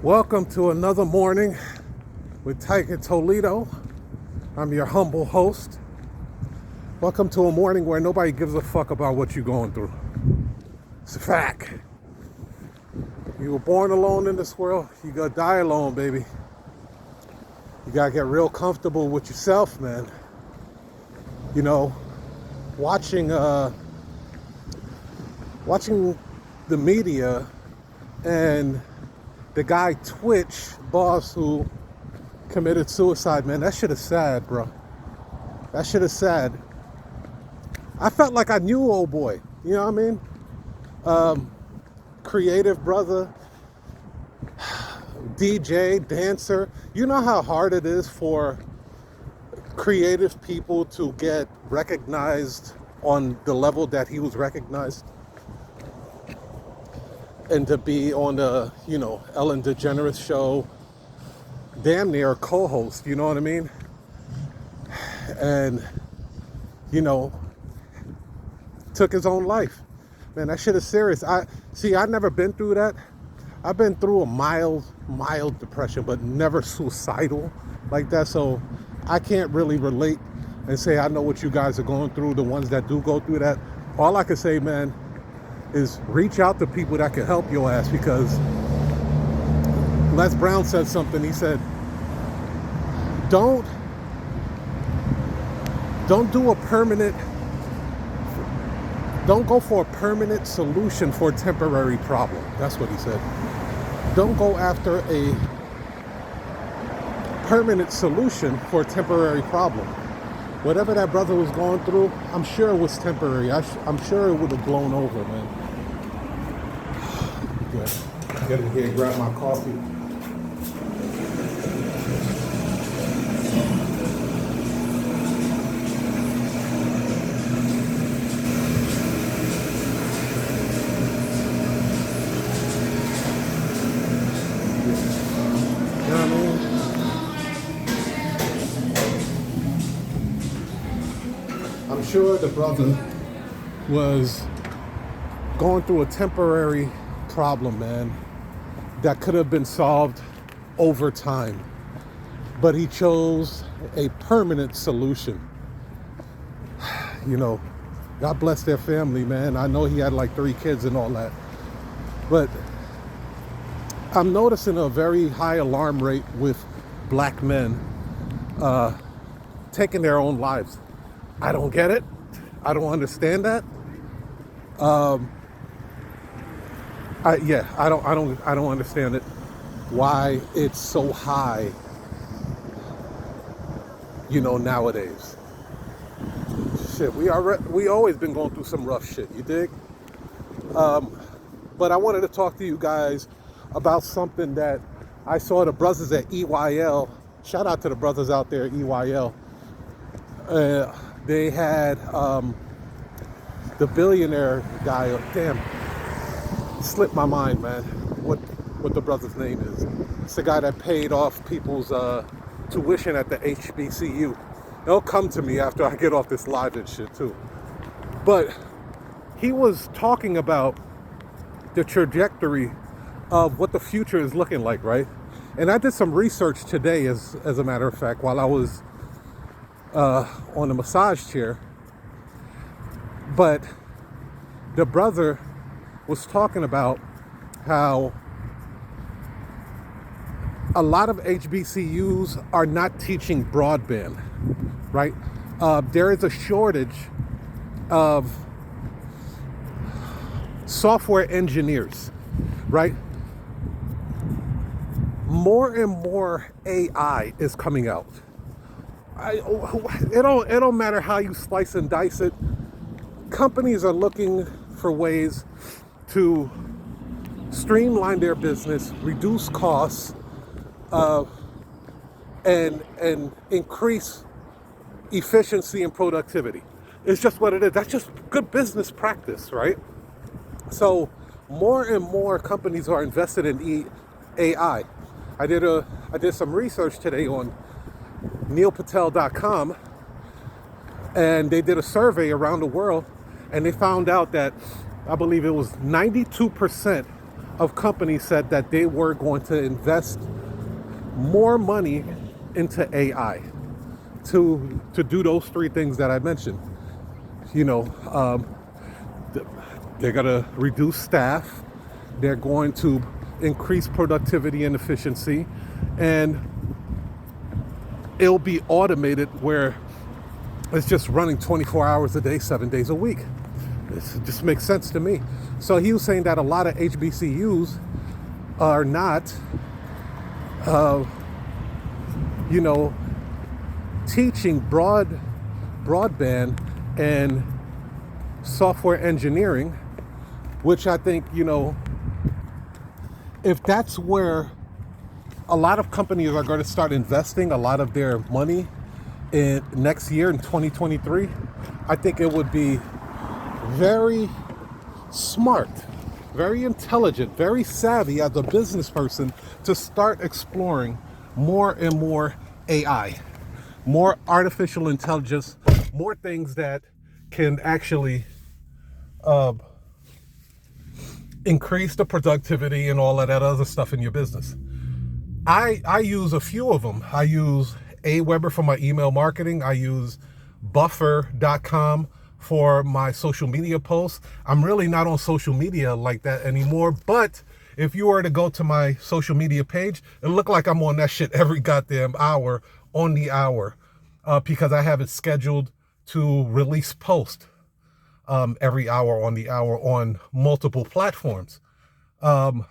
Welcome to another morning with Tyke and Toledo. I'm your humble host. Welcome to a morning where nobody gives a fuck about what you're going through. It's a fact. You were born alone in this world, you gotta die alone, baby. You gotta get real comfortable with yourself, man. You know, watching the media and the guy Twitch boss who committed suicide, man, that shit is sad, bro. That shit is sad. I felt like I knew old boy, you know what I mean? Creative brother, DJ, dancer. You know how hard it is for creative people to get recognized on the level that he was recognized? And to be on the, Ellen DeGeneres show, damn near a co-host, you know what I mean? And, took his own life. Man, that shit is serious. I've never been through that. I've been through a mild depression, but never suicidal like that. So I can't really relate and say I know what you guys are going through, the ones that do go through that. All I can say, man, is reach out to people that can help your ass, because Les Brown said something. He said, don't go for a permanent solution for a temporary problem. That's what he said. Don't go after a permanent solution for a temporary problem. Whatever that brother was going through, I'm sure it was temporary. I'm sure it would have blown over, man. Yeah. Get in here and grab my coffee. You know what I mean? I'm sure the brother was going through a temporary problem, man, that could have been solved over time. But he chose a permanent solution. God bless their family, man. I know he had like 3 kids and all that. But I'm noticing a very high alarm rate with black men taking their own lives. I don't get it. I don't understand that. I don't understand it. Why it's so high, nowadays. Shit, we always been going through some rough shit, you dig? But I wanted to talk to you guys about something that I saw the brothers at EYL. Shout out to the brothers out there at EYL. They had the billionaire guy. Damn, slipped my mind, man. What the brother's name is? It's the guy that paid off people's tuition at the HBCU. They'll come to me after I get off this live and shit too. But he was talking about the trajectory of what the future is looking like, right? And I did some research today, as a matter of fact, while I was on the massage chair. But the brother was talking about how a lot of HBCUs are not teaching broadband, right? There is a shortage of software engineers, right? More and more AI is coming out. It don't matter how you slice and dice it. Companies are looking for ways to streamline their business, reduce costs, and increase efficiency and productivity. It's just what it is. That's just good business practice, right? So more and more companies are invested in AI. I did some research today on neilpatel.com, and they did a survey around the world, and they found out that I believe it was 92% of companies said that they were going to invest more money into AI to do those three things that I mentioned. You know, they're going to reduce staff, they're going to increase productivity and efficiency, and it'll be automated where it's just running 24 hours a day, 7 days a week. It just makes sense to me. So he was saying that a lot of HBCUs are not, you know, teaching broadband and software engineering, which I think, you know, if that's where a lot of companies are going to start investing a lot of their money in next year in 2023, I think it would be very smart, very intelligent, very savvy as a business person to start exploring more and more AI, more artificial intelligence, more things that can actually increase the productivity and all of that other stuff in your business. I use a few of them. I use Aweber for my email marketing. I use buffer.com for my social media posts. I'm really not on social media like that anymore, but if you were to go to my social media page, it look like I'm on that shit every goddamn hour on the hour, because I have it scheduled to release post every hour on the hour on multiple platforms. You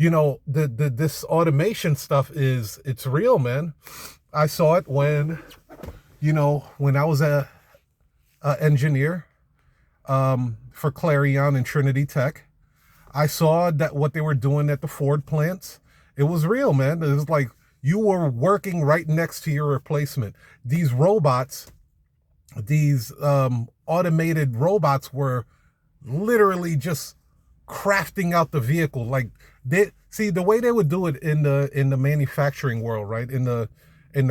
know, this automation stuff it's real, man. I saw it when I was a engineer for Clarion and Trinity Tech. I saw that what they were doing at the Ford plants. It was real, man. It was like you were working right next to your replacement. These robots, these automated robots were literally just crafting out the vehicle. Like the way they would do it in the manufacturing world, right? In the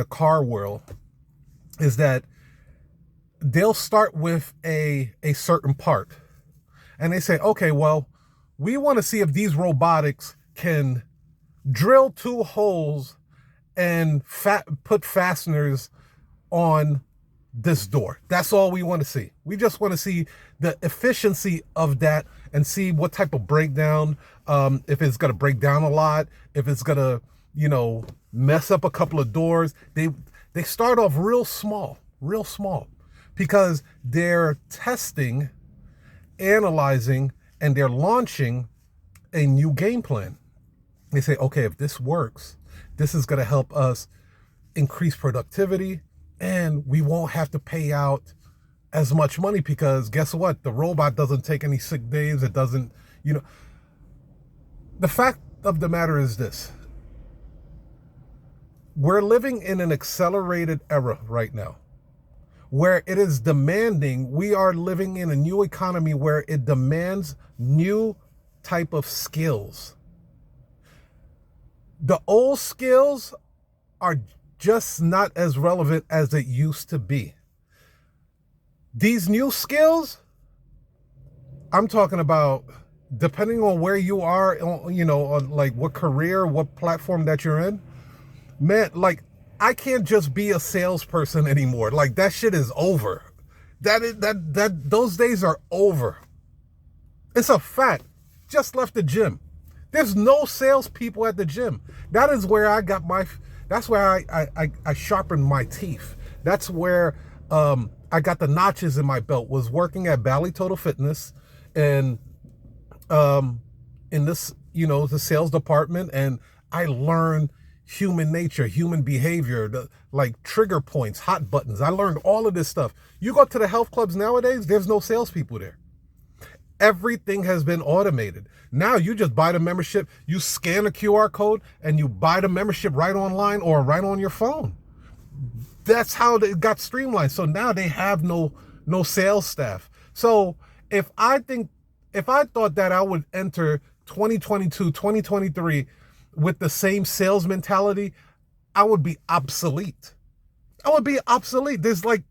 car world, is that they'll start with a certain part and they say, okay, well, we want to see if these robotics can drill 2 holes and put fasteners on this door. That's all we want to see. We just want to see the efficiency of that and see what type of breakdown, if it's going to break down a lot, if it's going to, mess up a couple of doors. They start off real small, because they're testing, analyzing, and they're launching a new game plan. They say, okay, if this works, this is going to help us increase productivity, and we won't have to pay out as much money, because guess what? The robot doesn't take any sick days. It doesn't, The fact of the matter is this. We're living in an accelerated era right now where it is demanding. We are living in a new economy where it demands new type of skills. The old skills are just not as relevant as it used to be. These new skills, I'm talking about, depending on where you are, on like what career, what platform that you're in, man, like I can't just be a salesperson anymore. Like that shit is over. Those days are over. It's a fact. Just left the gym. There's no salespeople at the gym. That is where I got that's where I sharpened my teeth. That's where I got the notches in my belt, was working at Bally Total Fitness and in this, the sales department, and I learned human nature, human behavior, like trigger points, hot buttons. I learned all of this stuff. You go to the health clubs nowadays, there's no salespeople there. Everything has been automated. Now you just buy the membership, you scan a QR code, and you buy the membership right online or right on your phone. That's how it got streamlined. So now they have no sales staff. So if I thought that I would enter 2022, 2023 with the same sales mentality, I would be obsolete. There's like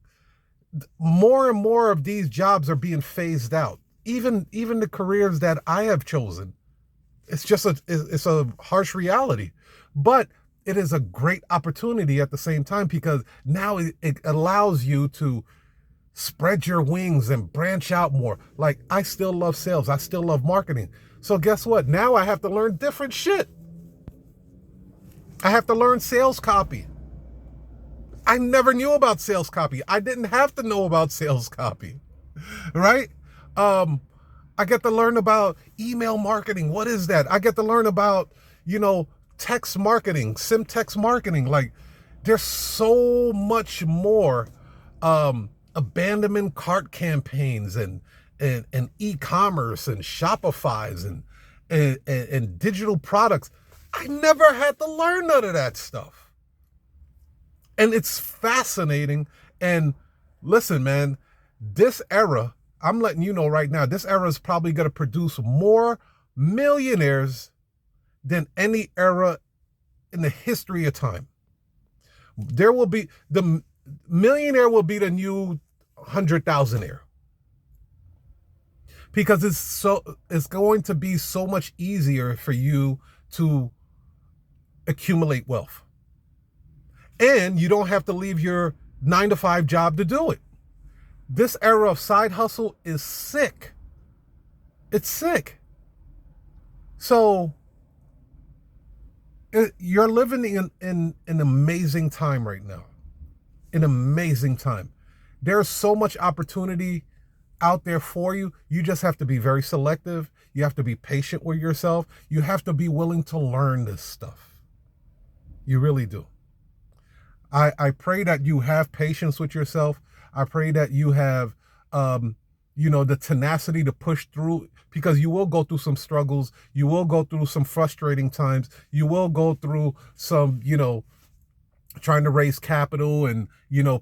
more and more of these jobs are being phased out. Even the careers that I have chosen It's just it's a harsh reality, but it is a great opportunity at the same time, because now it allows you to spread your wings and branch out more. Like, I still love sales. I still love marketing. So guess what? Now I have to learn different shit. I have to learn sales copy. I never knew about sales copy. I didn't have to know about sales copy, right? I get to learn about email marketing. What is that? I get to learn about, text marketing, sim text marketing. Like, there's so much more, abandonment cart campaigns and e-commerce and Shopify's and digital products. I never had to learn none of that stuff. And it's fascinating. And listen, man, this era, I'm letting you know right now, this era is probably going to produce more millionaires than any era in the history of time. There will be, the millionaire will be the new 100,000aire. Because it's going to be so much easier for you to accumulate wealth. And you don't have to leave your 9-to-5 job to do it. This era of side hustle is sick. It's sick. So you're living in an amazing time right now. An amazing time. There's so much opportunity out there for you. You just have to be very selective. You have to be patient with yourself. You have to be willing to learn this stuff. You really do. I pray that you have patience with yourself. I pray that you have, the tenacity to push through, because you will go through some struggles. You will go through some frustrating times. You will go through some, trying to raise capital and,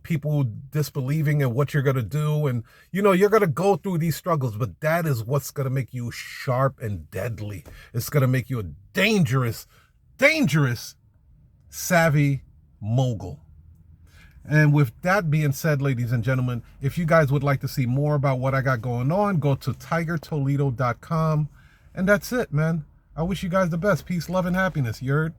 people disbelieving in what you're going to do. And, you're going to go through these struggles, but that is what's going to make you sharp and deadly. It's going to make you a dangerous, savvy mogul. And with that being said, ladies and gentlemen, if you guys would like to see more about what I got going on, go to tigertoledo.com. And that's it, man. I wish you guys the best. Peace, love, and happiness. You heard?